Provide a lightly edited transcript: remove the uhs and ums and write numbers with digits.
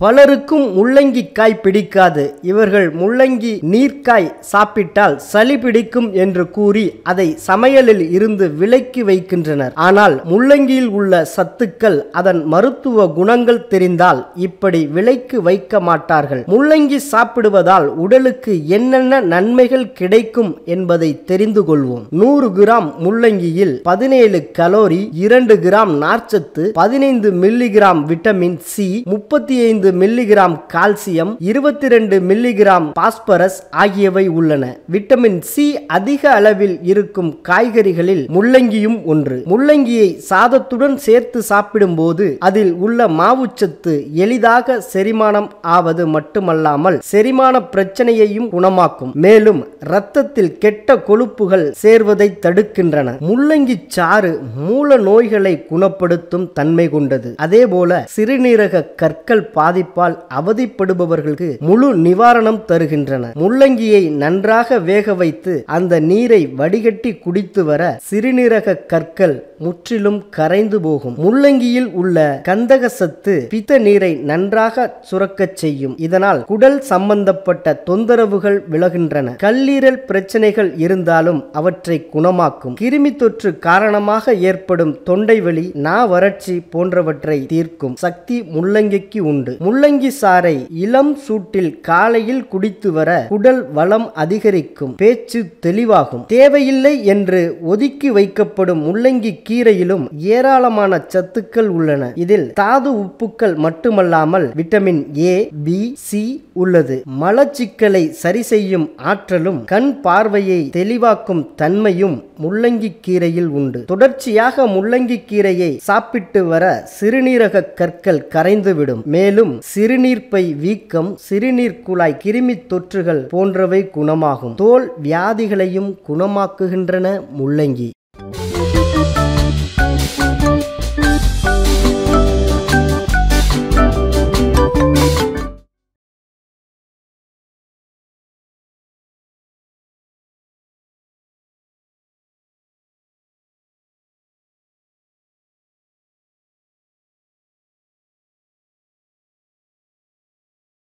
பலருக்கும் முள்ளங்கி காய் பிடிக்காது. இவர்கள் முள்ளங்கி நீர்க்காய் சாப்பிட்டால் சளி பிடிக்கும் என்று கூறி அதை சமையலில் இருந்து விலக்கி வைக்கின்றனர். ஆனால் முள்ளங்கியில் உள்ள சத்துக்கள், அதன் மருத்துவ குணங்கள் தெரிந்தால் இப்படி விலக்கி வைக்க மாட்டார்கள். முள்ளங்கி சாப்பிடுவதால் உடலுக்கு என்னென்ன நன்மைகள் கிடைக்கும் என்பதை தெரிந்து கொள்வோம். 100 கிராம் முள்ளங்கியில் 17 கலோரி, 2 கிராம் நார்ச்சத்து, 15 milligram vitamin C, 35 milligram calcium, 22 milligram phosphorus ஆகியவை உள்ளன. விட்டமின் சி அதிக அளவில் இருக்கும் காய்கறிகளில் முள்ளங்கியும் ஒன்று. முள்ளங்கியை சாதத்துடன் சேர்த்து சாப்பிடும் போது அதில் உள்ள மாவுச்சத்து எளிதாக செரிமானம் ஆவது மட்டுமல்லாமல் செரிமான பிரச்சனையையும் குணமாக்கும். மேலும் இரத்தத்தில் கெட்ட கொழுப்புகள் சேர்வதை தடுக்கின்றன. முள்ளங்கி சாறு மூல நோய்களை குணப்படுத்தும் தன்மை கொண்டது. அதேபோல சிறுநீரக கற்கள் பாதிப்பால் அவதிப்படுபவர்களுக்கு முழு நிவாரணம் தருகின்றன. முள்ளங்கியை நன்றாக வேக வைத்து அந்த நீரை வடிகட்டி குடித்து வர சிறுநீரக கற்கள் முற்றிலும் கரைந்து போகும். முள்ளங்கியில் உள்ள கந்தக சத்து பித்த நீரை நன்றாக சுரக்கச் செய்யும். இதனால் குடல் சம்பந்தப்பட்ட தொந்தரவுகள் விலகின்றன. கல்லீரல் பிரச்சனைகள் இருந்தாலும் அவற்றை குணமாக்கும். கிருமி தொற்று காரணமாக ஏற்படும் தொண்டை வலி, நாவறட்சி போன்றவற்றை தீர்க்கும் சக்தி முள்ளங்கிக்கு உண்டு. முள்ளங்கி சாறை இளம் சூட்டில் காலையில் குடித்து வர குடல் வளம் அதிகரிக்கும், பேச்சு தெளிவாகும். தேவையில்லை என்று ஒதுக்கி வைக்கப்படும் முள்ளங்கி கீரையிலும் ஏராளமான சத்துக்கள் உள்ளன. இதில் தாது உப்புக்கள் மட்டுமல்லாமல் விட்டமின் ஏ, பி, சி உள்ளது. மலச்சிக்கலை சரி செய்யும் ஆற்றலும் கண் பார்வையை தெளிவாக்கும் தன்மையும் முள்ளங்கி கீரையில் உண்டு. தொடர்ச்சியாக முள்ளங்கி கீரையை சாப்பிட்டு வர சிறுநீரக கற்கள் கரைந்துவிடும். மேலும் சிறுநீர்ப்பை வீக்கம், சிறுநீர் குழாய் கிருமி தொற்றுகள் போன்றவை குணமாகும். தோல் வியாதிகளையும் குணமாக்குகின்றன முள்ளங்கி.